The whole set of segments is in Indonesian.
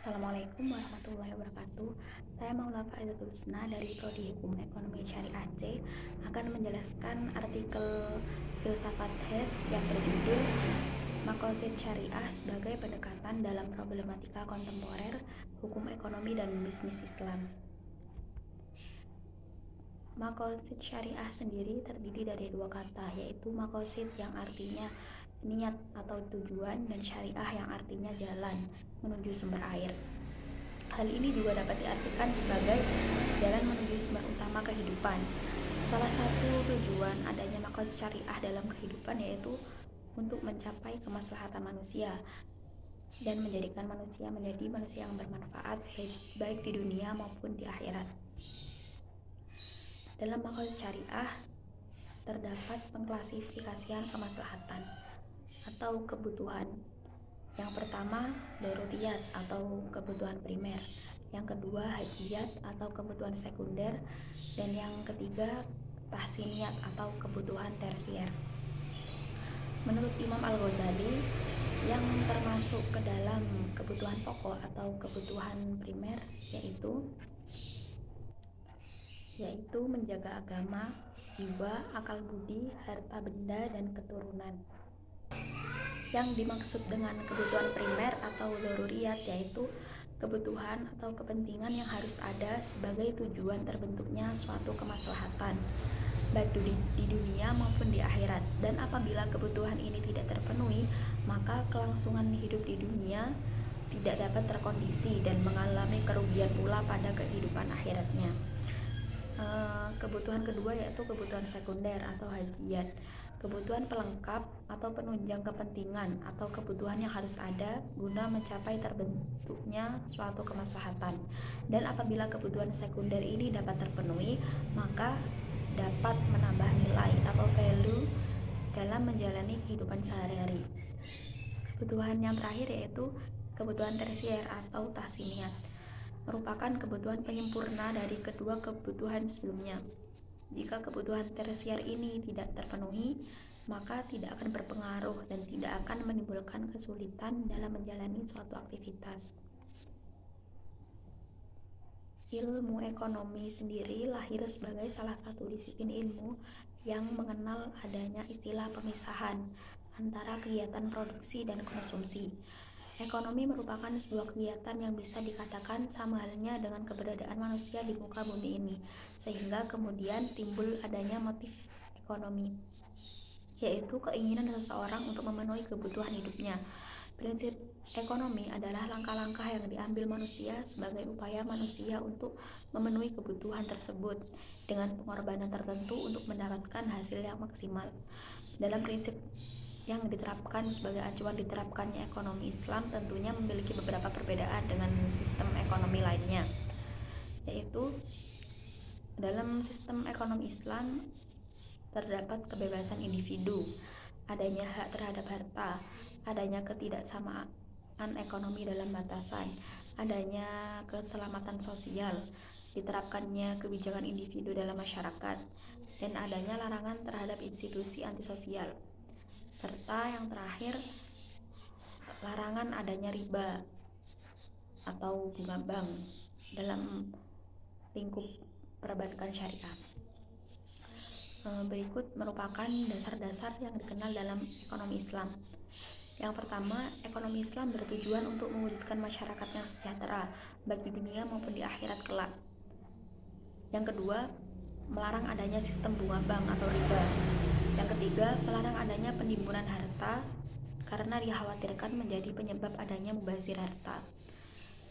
Assalamualaikum warahmatullahi wabarakatuh. Saya Maula Faizatul Husna dari Prodi Hukum Ekonomi Syariah C akan menjelaskan artikel filsafat Hess yang berjudul Maqasid Syariah sebagai pendekatan dalam problematika kontemporer hukum ekonomi dan bisnis Islam. Maqasid Syariah sendiri terdiri dari dua kata, yaitu maqasid yang artinya niat atau tujuan dan syariah yang artinya jalan menuju sumber air. Hal ini juga dapat diartikan sebagai jalan menuju sumber utama kehidupan. Salah satu tujuan adanya maqasid syariah dalam kehidupan yaitu untuk mencapai kemaslahatan manusia dan menjadikan manusia menjadi manusia yang bermanfaat baik di dunia maupun di akhirat. Dalam maqasid syariah terdapat pengklasifikasian kemaslahatan atau kebutuhan. Yang pertama, daruriyat atau kebutuhan primer. Yang kedua, hajiyat atau kebutuhan sekunder. Dan yang ketiga, tahsiniyat atau kebutuhan tersier. Menurut Imam Al-Ghazali, yang termasuk ke dalam kebutuhan pokok atau kebutuhan primer yaitu menjaga agama, jiwa, akal budi, harta benda, dan keturunan. Yang dimaksud dengan kebutuhan primer atau daruriyat yaitu kebutuhan atau kepentingan yang harus ada sebagai tujuan terbentuknya suatu kemaslahatan baik di dunia maupun di akhirat, dan apabila kebutuhan ini tidak terpenuhi maka kelangsungan hidup di dunia tidak dapat terkondisi dan mengalami kerugian pula pada kehidupan akhiratnya. Kebutuhan kedua yaitu kebutuhan sekunder atau hajiyat, kebutuhan pelengkap atau penunjang kepentingan atau kebutuhan yang harus ada guna mencapai terbentuknya suatu kemaslahatan. Dan apabila kebutuhan sekunder ini dapat terpenuhi maka dapat menambah nilai atau value dalam menjalani kehidupan sehari-hari. Kebutuhan yang terakhir yaitu kebutuhan tersier atau tahsiniyat, merupakan kebutuhan penyempurna dari kedua kebutuhan sebelumnya. Jika kebutuhan tersier ini tidak terpenuhi, maka tidak akan berpengaruh dan tidak akan menimbulkan kesulitan dalam menjalani suatu aktivitas. Ilmu ekonomi sendiri lahir sebagai salah satu disiplin ilmu yang mengenal adanya istilah pemisahan antara kegiatan produksi dan konsumsi. Ekonomi merupakan sebuah kegiatan yang bisa dikatakan sama halnya dengan keberadaan manusia di muka bumi ini, sehingga kemudian timbul adanya motif ekonomi, yaitu keinginan seseorang untuk memenuhi kebutuhan hidupnya. Prinsip ekonomi adalah langkah-langkah yang diambil manusia sebagai upaya manusia untuk memenuhi kebutuhan tersebut dengan pengorbanan tertentu untuk mendapatkan hasil yang maksimal. Dalam prinsip yang diterapkan sebagai acuan diterapkannya ekonomi Islam tentunya memiliki beberapa perbedaan dengan sistem ekonomi lainnya, yaitu dalam sistem ekonomi Islam terdapat kebebasan individu, adanya hak terhadap harta, adanya ketidaksamaan ekonomi dalam batasan, adanya keselamatan sosial, diterapkannya kebijakan individu dalam masyarakat, dan adanya larangan terhadap institusi antisosial, serta yang terakhir larangan adanya riba atau bunga bank dalam lingkup perbankan syariah. Berikut merupakan dasar-dasar yang dikenal dalam ekonomi Islam. Yang pertama, ekonomi Islam bertujuan untuk mewujudkan masyarakat yang sejahtera baik di dunia maupun di akhirat kelak. Yang kedua, melarang adanya sistem bunga bank atau riba. Yang ketiga, melarang adanya penimbunan harta karena dikhawatirkan menjadi penyebab adanya mubazir harta.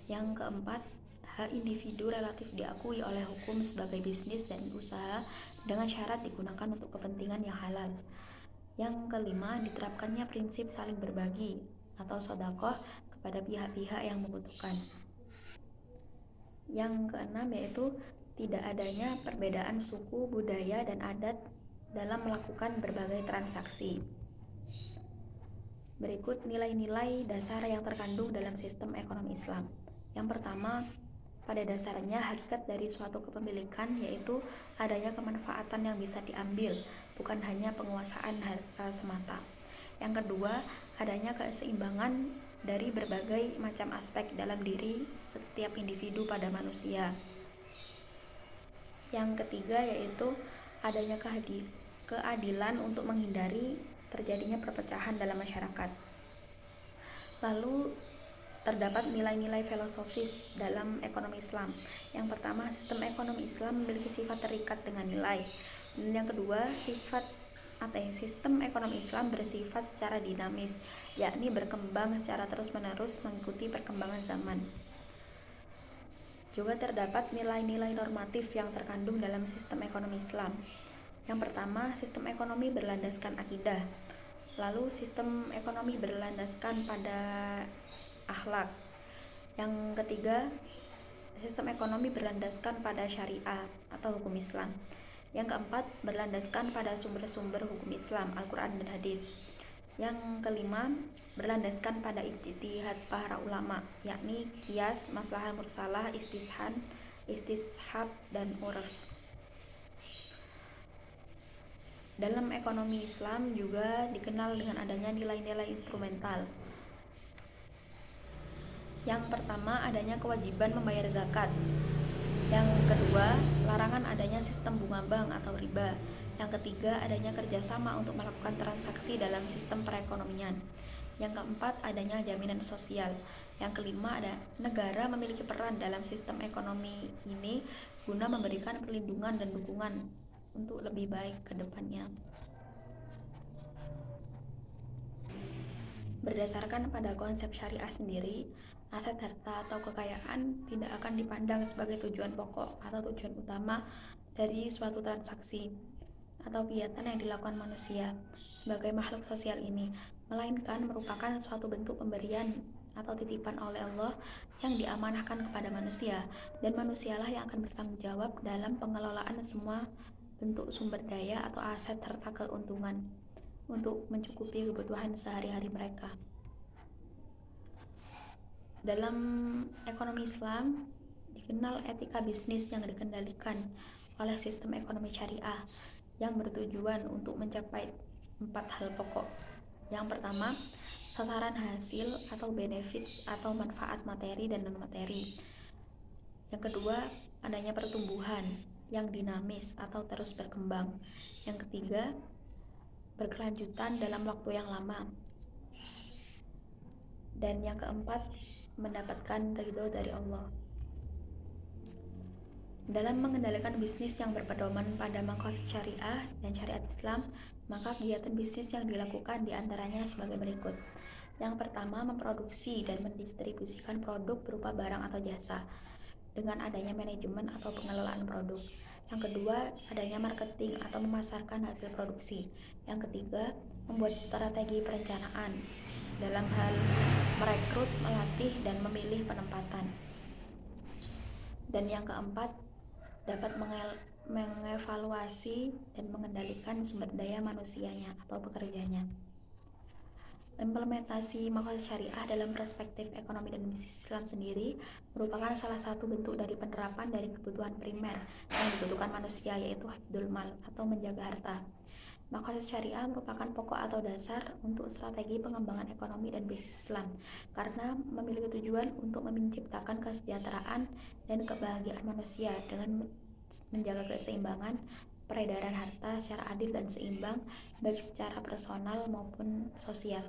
Yang keempat, hak individu relatif diakui oleh hukum sebagai bisnis dan usaha dengan syarat digunakan untuk kepentingan yang halal. Yang kelima, diterapkannya prinsip saling berbagi atau sedekah kepada pihak-pihak yang membutuhkan. Yang keenam yaitu tidak adanya perbedaan suku, budaya, dan adat dalam melakukan berbagai transaksi. Berikut nilai-nilai dasar yang terkandung dalam sistem ekonomi Islam. Yang pertama, pada dasarnya hakikat dari suatu kepemilikan yaitu adanya kemanfaatan yang bisa diambil, bukan hanya penguasaan harta semata. Yang kedua, adanya keseimbangan dari berbagai macam aspek dalam diri setiap individu pada manusia. Yang ketiga yaitu adanya keadilan untuk menghindari terjadinya perpecahan dalam masyarakat. Lalu terdapat nilai-nilai filosofis dalam ekonomi Islam. Yang pertama, sistem ekonomi Islam memiliki sifat terikat dengan nilai. Dan yang kedua, sistem ekonomi Islam bersifat secara dinamis, yakni berkembang secara terus-menerus mengikuti perkembangan zaman. Juga terdapat nilai-nilai normatif yang terkandung dalam sistem ekonomi Islam. Yang pertama, sistem ekonomi berlandaskan akidah. Lalu sistem ekonomi berlandaskan pada akhlak. Yang ketiga, sistem ekonomi berlandaskan pada syariah atau hukum Islam. Yang keempat, berlandaskan pada sumber-sumber hukum Islam, Al-Quran dan Hadis. Yang kelima, berlandaskan pada ijtihad para ulama, yakni qiyas, maslahah mursalah, istishab, dan urf. Dalam ekonomi Islam juga dikenal dengan adanya nilai-nilai instrumental. Yang pertama, adanya kewajiban membayar zakat. Yang kedua, larangan adanya sistem bunga bank atau riba. Yang ketiga, adanya kerjasama untuk melakukan transaksi dalam sistem perekonomian. Yang keempat, adanya jaminan sosial. Yang kelima, ada negara memiliki peran dalam sistem ekonomi ini guna memberikan perlindungan dan dukungan untuk lebih baik ke depannya. Berdasarkan pada konsep syariah sendiri, aset harta atau kekayaan tidak akan dipandang sebagai tujuan pokok atau tujuan utama dari suatu transaksi atau kegiatan yang dilakukan manusia sebagai makhluk sosial ini, melainkan merupakan suatu bentuk pemberian atau titipan oleh Allah yang diamanahkan kepada manusia, dan manusialah yang akan bertanggung jawab dalam pengelolaan semua bentuk sumber daya atau aset serta keuntungan untuk mencukupi kebutuhan sehari-hari mereka. Dalam ekonomi Islam dikenal etika bisnis yang dikendalikan oleh sistem ekonomi syariah yang bertujuan untuk mencapai 4 hal pokok. Yang pertama, sasaran hasil atau benefits atau manfaat materi dan non-materi. Yang kedua, adanya pertumbuhan yang dinamis atau terus berkembang. Yang ketiga, berkelanjutan dalam waktu yang lama. Dan yang keempat, mendapatkan ridho dari Allah. Dalam mengendalikan bisnis yang berpedoman pada maqasid syariah dan syariat Islam, maka kegiatan bisnis yang dilakukan diantaranya sebagai berikut. Yang pertama, memproduksi dan mendistribusikan produk berupa barang atau jasa dengan adanya manajemen atau pengelolaan produk. Yang kedua, adanya marketing atau memasarkan hasil produksi. Yang ketiga, membuat strategi perencanaan dalam hal merekrut, melatih, dan memilih penempatan. Dan yang keempat, dapat mengevaluasi dan mengendalikan sumber daya manusianya atau pekerjanya. Implementasi maqasid syariah dalam perspektif ekonomi dan bisnis Islam sendiri merupakan salah satu bentuk dari penerapan dari kebutuhan primer yang dibutuhkan manusia, yaitu hifdzul mal atau menjaga harta. Maqasid syariah merupakan pokok atau dasar untuk strategi pengembangan ekonomi dan bisnis Islam karena memiliki tujuan untuk menciptakan kesejahteraan dan kebahagiaan manusia dengan menjaga keseimbangan peredaran harta secara adil dan seimbang baik secara personal maupun sosial.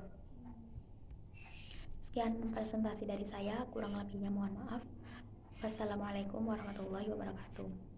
Sekian presentasi dari saya, kurang lebihnya mohon maaf. Wassalamualaikum warahmatullahi wabarakatuh.